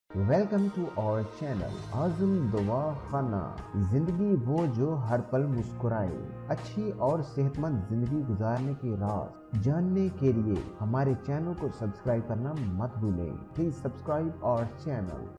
Welcome to our channel आज़म दुआ खाना। जिंदगी वो जो हर पल मुस्कुराए। अच्छी और सेहतमंद जिंदगी गुजारने के राज जानने के लिए हमारे चैनल को सब्सक्राइब करना मत भूलें। Please subscribe our channel.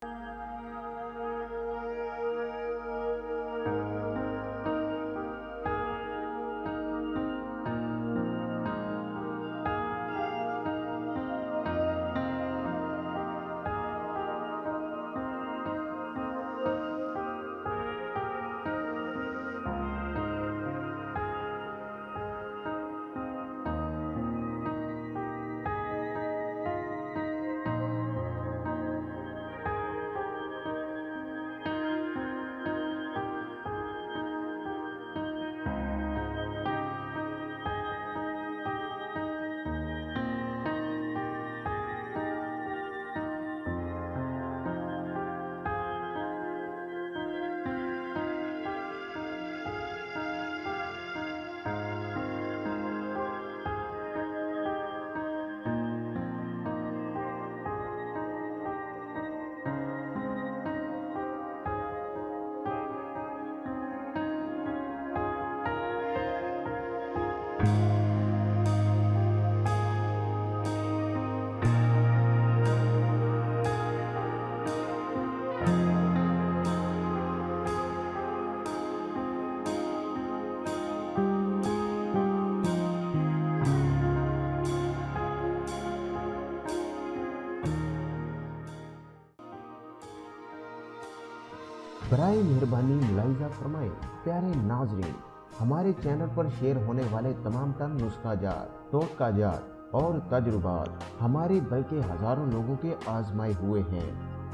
बराए मेहरबानी मुलाहिजा फरमाएं। प्यारे नाजरीन, हमारे चैनल पर शेयर होने वाले तमाम तर नुस्खाजात, टोटकाजात और तजुर्बात हमारे बल्कि हजारों लोगों के आजमाए हुए हैं।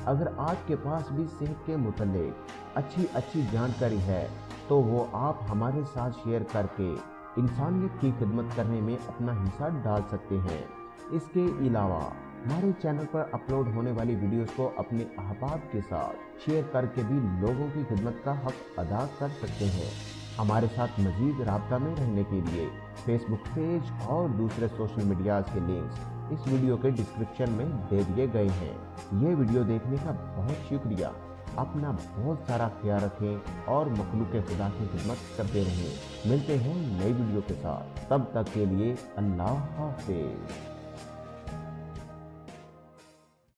अगर आपके पास भी सेहत के मुतालिक अच्छी जानकारी है तो वो आप हमारे साथ शेयर करके इंसानियत की खिदमत करने में अपना हिस्सा डाल सकते हैं। इसके अलावा हमारे चैनल पर अपलोड होने वाली वीडियोस को अपने अहबाब के साथ शेयर करके भी लोगों की खिदमत का हक अदा कर सकते हैं। हमारे साथ मजीद राब्ता में रहने के लिए फेसबुक पेज और दूसरे सोशल मीडिया के लिंक्स इस वीडियो के डिस्क्रिप्शन में दे दिए गए हैं। ये वीडियो देखने का बहुत शुक्रिया। अपना बहुत सारा ख्याल रखें और मखलूक खुदा की खिदमत करते रहें। मिलते हैं नई वीडियो के साथ, तब तक के लिए अल्लाह हाफिज।